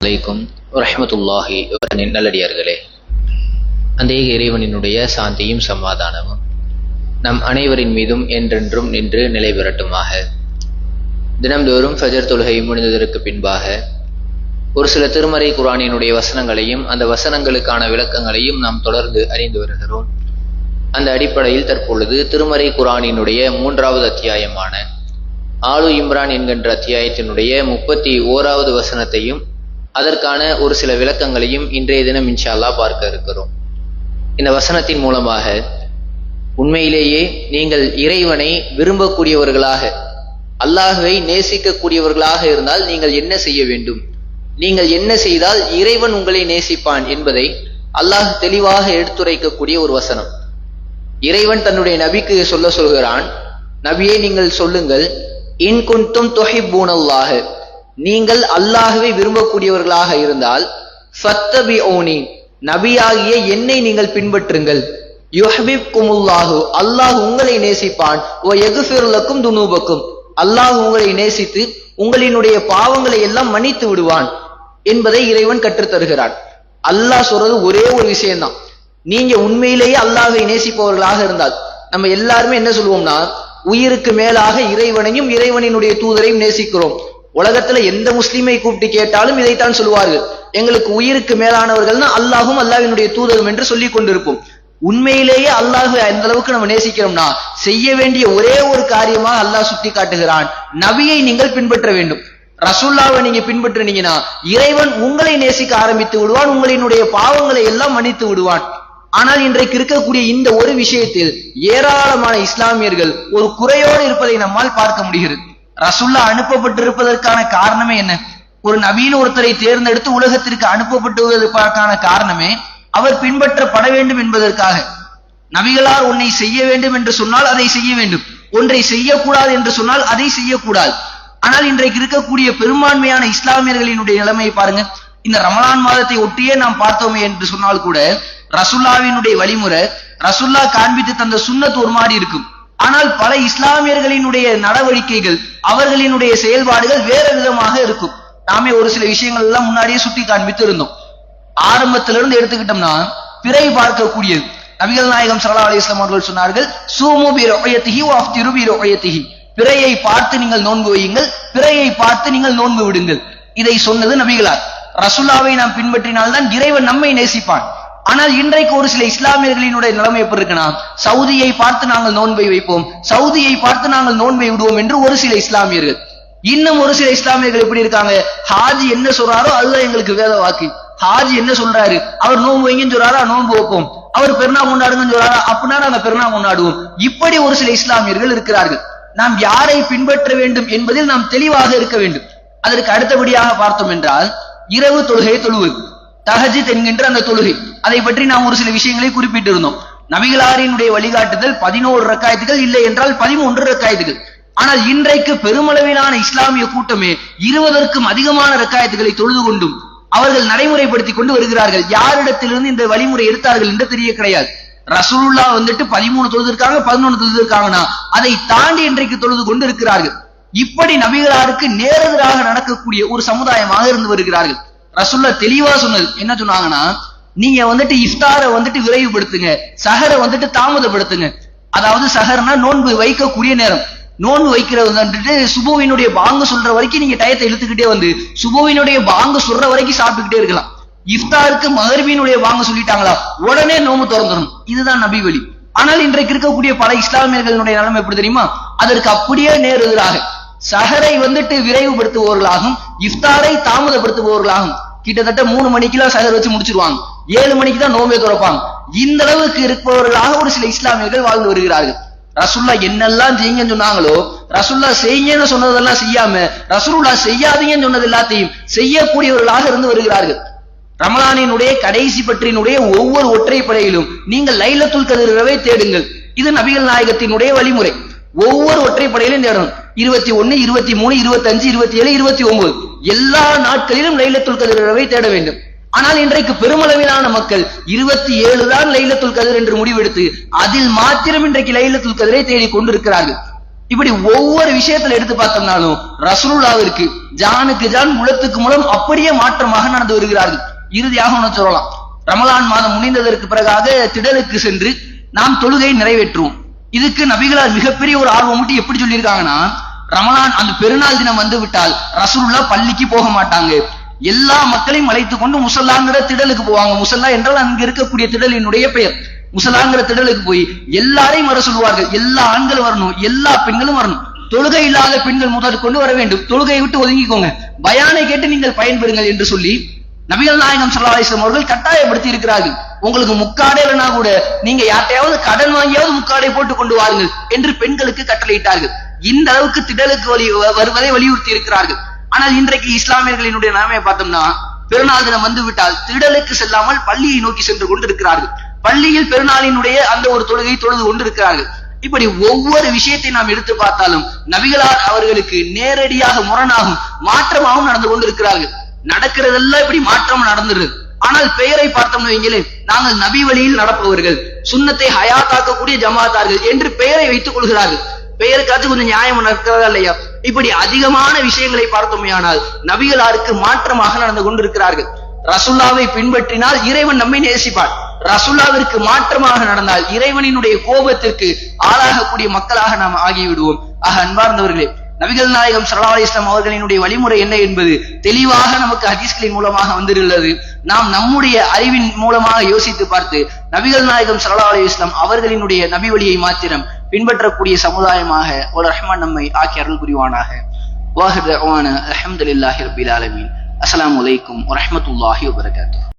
அலைக்கும் வரஹ்மத்துல்லாஹி நல்லடியார்களே, அந்த இறைவனினுடைய சாந்தியும் சமாதானமும் நம் அனைவரின் மீதும் என்றென்றும் நின்று நிலை பெறட்டுமாக. தினம்தோறும் ஃபஜர் தொழுகை முடிந்ததற்கு பின்பாக ஒரு சில திருமறை குர்ஆனினுடைய வசனங்களையும் அந்த வசனங்களுக்கான விளக்கங்களையும் நாம் தொடர்ந்து அறிந்து வருகிறோம். அந்த அடிப்படையில் தற்பொழுது திருமறை குர்ஆனினுடைய 3வது அத்தியாயமான ஆலு இம்ரான் என்கின்ற அத்தியாயத்தினுடைய 31வது வசனத்தையும் அதற்கான ஒரு சில விளக்கங்களையும் இன்றைய தினம் இன்ஷா அல்லாஹ் பார்க்க இருக்கிறோம். இந்த வசனத்தின் மூலமாக உண்மையிலேயே நீங்கள் இறைவனை விரும்பக்கூடியவர்களாக, அல்லாஹ்வை நேசிக்கக்கூடியவர்களாக இருந்தால் நீங்கள் என்ன செய்ய வேண்டும், நீங்கள் என்ன செய்தால் இறைவன் உங்களை நேசிப்பான் என்பதை அல்லாஹ் தெளிவாக எடுத்துரைக்கக்கூடிய ஒரு வசனம். இறைவன் தன்னுடைய நபிக்கு சொல்கிறான், நபியே நீங்கள் சொல்லுங்கள், இன் குன்தும் துஹிப்பூனல்லாஹ, நீங்கள் அல்லாஹ்வை விரும்பக்கூடியவர்களாக இருந்தால் ஃபத்தபிஊனி, நபியாகிய என்னை நீங்கள் பின்பற்றுங்கள். யுஹ்பிப்குமுல்லாஹு, அல்லாஹ் உங்களை நேசிப்பான். வ யக்ஃபிர் லக்கும் துனூபக்கும், அல்லாஹ் உங்களை நேசித்து உங்களினுடைய பாவங்களை எல்லாம் மன்னித்து விடுவான் என்பதை இறைவன் கற்றுத் தருகிறான். அல்லாஹ் சொல்றது ஒரே ஒரு விஷயம்தான், நீங்க உண்மையிலேயே அல்லாஹ்வை நேசிப்பவர்களாக இருந்தால். நம்ம எல்லாருமே என்ன சொல்லுவோம்னா, உயிருக்கு மேலாக இறைவனையும் இறைவனினுடைய தூதரையும் நேசிக்கிறோம். உலகத்துல எந்த முஸ்லிமை கூப்பிட்டு கேட்டாலும் இதைத்தான் சொல்லுவார்கள், எங்களுக்கு உயிருக்கு மேலானவர்கள்னா அல்லாஹும் அல்லாஹ்வினுடைய தூதரும் என்று சொல்லிக் கொண்டிருப்போம். உண்மையிலேயே அல்லாஹ்வை எந்த அளவுக்கு நம்ம நேசிக்கிறோம்னா, செய்ய வேண்டிய ஒரே ஒரு காரியமாக அல்லாஹ் சுட்டி காட்டுகிறான், நபியை நீங்கள் பின்பற்ற வேண்டும். ரசூலுல்லாஹ்வை நீங்க பின்பற்றினீங்கன்னா இறைவன் உங்களை நேசிக்க ஆரம்பித்து விடுவான், உங்களினுடைய பாவங்களை எல்லாம் மன்னித்து விடுவான். ஆனால் இன்றைக்கு இருக்கக்கூடிய இந்த ஒரு விஷயத்தில் ஏராளமான இஸ்லாமியர்கள் ஒரு குறையோடு இருப்பதை நம்மால் பார்க்க முடிகிறது. ரசூலுல்லாஹ் அனுப்பப்பட்டிருப்பதற்கான காரணமே என்ன? ஒரு நபியின் ஒருத்தரை தேர்ந்தெடுத்து உலகத்திற்கு அனுப்பப்பட்டுவதற்கான காரணமே அவர் பின்பற்றப்பட வேண்டும் என்பதற்காக. நபிகளார் ஒன்றை செய்ய வேண்டும் என்று சொன்னால் அதை செய்ய வேண்டும், ஒன்றை செய்யக்கூடாது என்று சொன்னால் அதை செய்யக்கூடாது. ஆனால் இன்றைக்கு இருக்கக்கூடிய பெரும்பான்மையான இஸ்லாமியர்களினுடைய நிலைமையை பாருங்க. இந்த ரமலான் மாதத்தை ஒட்டியே நாம் பார்த்தோமே என்று சொன்னால் கூட ரசூலுல்லாஹ்வினுடைய வழிமுறை, ரசூலுல்லாஹ் காண்பித்து தந்த சுன்னத் ஒரு மாதிரி இருக்கும். ஆனால் பல இஸ்லாமியர்களினுடைய நடவடிக்கைகள், அவர்களினுடைய செயல்பாடுகள் வேற விதமாக இருக்கும். நாமே ஒரு சில விஷயங்கள் எல்லாம் முன்னாடியே சுட்டி காண்பித்து இருந்தோம். ஆரம்பத்திலிருந்து எடுத்துக்கிட்டோம்னா பிறை பார்க்கக்கூடியது. நபிகள் நாயகம் ஸல்லல்லாஹு அலைஹி வஸல்லம் அவர்கள் சொன்னார்கள், சூமு பி ருஅயத்திஹி வ அஃப்திரு பி ருஅயத்திஹி, பிறையை பார்த்து நீங்கள் நோன்பு வையுங்கள், பிறையை பார்த்து நீங்கள் நோன்பு விடுங்கள். இதை சொன்னது நபிகளார். ரசூலுல்லாஹ்வை நாம் பின்பற்றினால்தான் இறைவன் நம்மை நேசிப்பான். ஆனால் இன்றைக்கு ஒரு சில இஸ்லாமியர்களினுடைய நிலைமை எப்படி இருக்குன்னா, சவுதியை பார்த்து நாங்கள் நோன்பை வைப்போம், சவுதியை பார்த்து நாங்கள் நோன்பை விடுவோம் என்று ஒரு சில இஸ்லாமியர்கள். இன்னும் ஒரு சில இஸ்லாமியர்கள் எப்படி இருக்காங்க, ஹாஜி என்ன சொல்றாரோ அதுதான் எங்களுக்கு வேத வாக்கு. ஹாஜி என்ன சொல்றாரு, அவர் நோன்பு வைங்கன்னு சொல்றாரா, நோன்பு வைப்போம். அவர் பெருநா கொண்டாடுங்கன்னு சொல்றாரா, அப்படின்னா நாங்க பெருநா கொண்டாடுவோம். இப்படி ஒரு சில இஸ்லாமியர்கள் இருக்கிறார்கள். நாம் யாரை பின்பற்ற வேண்டும் என்பதில் நாம் தெளிவாக இருக்க வேண்டும். அதற்கு அடுத்தபடியாக பார்த்தோம் என்றால் இரவு தொழுகை தொழுவது, தஹஜ்ஜுத் என்கின்ற அந்த தொழுகை, அதை பற்றி நாம் ஒரு சில விஷயங்களை குறிப்பிட்டிருந்தோம். நபிகளாரினுடைய வழிகாட்டுதல் 11 ரக்காயத்துகள், இல்லை என்றால் 13 ரக்காயத்துகள். ஆனால் இன்றைக்கு பெருமளவிலான இஸ்லாமிய கூட்டமே 20க்கும் அதிகமான ரக்காயத்துகளை தொழுது கொண்டும் அவர்கள் நடைமுறைப்படுத்திக் கொண்டு வருகிறார்கள். யாரிடத்திலிருந்து இந்த வழிமுறை எடுத்தார்கள் என்று தெரிய கிடையாது. ரசூலுல்லாஹ் 13 தொழுதிருக்காங்க, 11 தொழுதிருக்காங்கன்னா அதை தாண்டி இன்றைக்கு தொழுது கொண்டு இருக்கிறார்கள். இப்படி நபிகளாருக்கு நேரெதிராக நடக்கக்கூடிய ஒரு சமுதாயமாக இருந்து வருகிறார்கள். ரசூலுல்லாஹ் தெளிவா சொன்னது என்ன சொன்னாங்கன்னா, நீங்க இஃப்தாரை விரைவுபடுத்துங்க, சஹரை தாமதப்படுத்துங்க. அதாவது சஹர்னா நோன்பு வைக்கக்கூடிய நேரம். நோன்பு வைக்கிறது சுபுவினுடைய பாங்கு சொல்ற வரைக்கும் நீங்க டயத்தை இழுத்துக்கிட்டே சுபுவினுடைய பாங்கு சொல்ற வரைக்கும் சாப்பிட்டுக்கிட்டே இருக்கலாம். இஃப்தாருக்கு மகரிபினுடைய பாங்கு சொல்லிட்டாங்களா, உடனே நோன்பு திறந்துடும். இதுதான் நபி வழி. ஆனால் இன்றைக்கு இருக்கக்கூடிய பல இஸ்லாமியர்களுடைய நிலைமை எப்படி தெரியுமா, அதற்கு அப்படியே நேர் எதிராக சஹரை விரைவுபடுத்துபவர்களாகும், இஃப்தாரை தாமதப்படுத்துபவர்களாகும். கிட்டத்தட்ட 3 மணிக்கெல்லாம் சஹர் வச்சு முடிச்சிருவாங்க, 7 மணிக்கு தான் நோன்பை திறப்பாங்க. இந்த அளவுக்கு இருப்பவர்களாக ஒரு சில இஸ்லாமியர்கள் வாழ்ந்து வருகிறார்கள். ரசூலுல்லாஹ் என்னெல்லாம் செய்யுங்கன்னு சொன்னாங்களோ, ரசூலுல்லாஹ் செய்யுங்கன்னு சொன்னதெல்லாம் செய்யாம ரசூலுல்லாஹ் செய்யாதீங்கன்னு சொன்னது எல்லாத்தையும் செய்யக்கூடியவர்களாக இருந்து வருகிறார்கள். ரமலானினுடைய கடைசி பற்றினுடைய ஒவ்வொரு ஒற்றைப்படையிலும் நீங்கள் லைலத்துல் கத்ர் இரவை தேடுங்கள். இது நபிகள் நாயகத்தினுடைய வழிமுறை. ஒவ்வொரு ஒற்றைப்படையிலும் தேடணும். 21, 23, 25, 27, 29 எல்லா நாட்களிலும் லைலத்துல் கத்ர் இரவை தேட வேண்டும். ஆனால் இன்றைக்கு பெருமளவிலான மக்கள் 27 தான் லைலத்துல் கத்ர் என்று முடிவெடுத்து அதில் மாத்திரம் இன்றைக்கு லைலத்துல் கத்ரை தேடிக் கொண்டிருக்கிறார்கள். இப்படி ஒவ்வொரு விஷயத்துல எடுத்து பார்த்தோம்னாலும் ரசூலுல்லாஹ்விற்கு ஜானுக்கு ஜான் முழத்துக்கு முழம் அப்படியே மாற்றமாக நடந்து வருகிறார்கள். இறுதியாக ஒன்று சொல்லலாம், ரமலான் மாதம் முடிந்ததற்கு பிறகாக திடலுக்கு சென்று நாம் தொழுகை நிறைவேற்றுவோம். இதுக்கு நபிகளார் மிகப்பெரிய ஒரு ஆர்வம் ஊட்டி எப்படி சொல்லியிருக்காங்கன்னா, ரமலான் அந்த பெருநாள் தினம் வந்து விட்டால் ரசூலுல்லாஹ் பள்ளிக்கு போக மாட்டாங்க, எல்லா மக்களையும் அழைத்து கொண்டு முசல்லாங்கிற திடலுக்கு போவாங்க. முசல்லா என்றால் அங்க இருக்கக்கூடிய திடலினுடைய பெயர். முசல்லாங்கிற திடலுக்கு போய் எல்லாரையும் வர சொல்லுவார்கள். எல்லா ஆண்களும் வரணும், எல்லா பெண்களும் வரணும். தொழுகை இல்லாத பெண்கள் முதல் கொண்டு வர வேண்டும், தொழுகையை விட்டு ஒதுங்கிக்கோங்க, பயானை கேட்டு நீங்கள் பயன்பெறுங்கள் என்று சொல்லி நபிகள் நாயகம் ஸல்லல்லாஹு அலைஹி வஸல்லம் அவர்கள் கட்டாயப்படுத்தி இருக்கிறார்கள். உங்களுக்கு முக்காடே இல்லைனா கூட நீங்க யார்ட்டையாவது கடன் வாங்கியாவது முக்காடை போட்டு கொண்டு வாருங்கள் என்று பெண்களுக்கு கட்டளையிட்டார்கள். இந்த அளவுக்கு திடலுக்கு வருவதை வலியுறுத்தி இருக்கிறார்கள். ஆனால் இன்றைக்கு இஸ்லாமியர்களினுடைய நிலைமையை பார்த்தோம்னா, பெருநாள் தினம் வந்து விட்டால் திடலுக்கு செல்லாமல் பள்ளியை நோக்கி சென்று கொண்டிருக்கிறார்கள். பள்ளியில் பெருநாளினுடைய அந்த ஒரு தொழுகை தொழுது கொண்டிருக்கிறார்கள். இப்படி ஒவ்வொரு விஷயத்தை நாம் எடுத்து பார்த்தாலும் நபிகளார் அவர்களுக்கு நேரடியாக முரணாகும் மாற்றமாகவும் நடந்து கொண்டிருக்கிறார்கள். நடக்கிறதெல்லாம் இப்படி மாற்றம் நடந்துருது. ஆனால் பெயரை பார்த்தோம்னு வைங்களேன், நாங்கள் நபி வழியில் நடப்பவர்கள், சுன்னத்தை ஹயாத்தாக்கக்கூடிய ஜமாத்தார்கள் என்று பெயரை வைத்துக் கொள்கிறார்கள். பெயருக்காச்சும் கொஞ்சம் நியாயம் நடக்கிறதா இல்லையா? இப்படி அதிகமான விஷயங்களை பார்த்தோமேயானால் நபிகளாருக்கு மாற்றமாக நடந்து கொண்டிருக்கிறார்கள். ரசூலுல்லாவை பின்பற்றினால் இறைவன் நம்மை நேசிப்பார், ரசூலுல்லாவிற்கு மாற்றமாக நடந்தால் இறைவனினுடைய கோபத்திற்கு ஆளாகக்கூடிய மக்களாக நாம் ஆகிவிடுவோம். ஆக அன்பார்ந்தவர்களே, நபிகள் நாயகம் ஸல்லல்லாஹு அலைஹி வஸல்லம் அவர்களினுடைய வழிமுறை என்ன என்பது தெளிவாக நமக்கு ஹதீஸ்களின் மூலமாக வந்துள்ளது. நாம் நம்முடைய அறிவின் மூலமாக யோசித்து பார்த்து நபிகள் நாயகம் ஸல்லல்லாஹு அலைஹி வஸல்லம் அவர்களினுடைய நபி வழியை மாத்திரம் பின்பற்றக்கூடிய சமுதாயமாக ஒரு ரஹ்மான் நம்மை ஆக்கி அருள் புரிவானாக. வாஹிர் தஅவானா அல்ஹம்துலில்லாஹி ரப்பில் ஆலமீன். அஸ்ஸலாமு அலைக்கும் வரஹ்மத்துல்லாஹி வபரகாத்துஹு.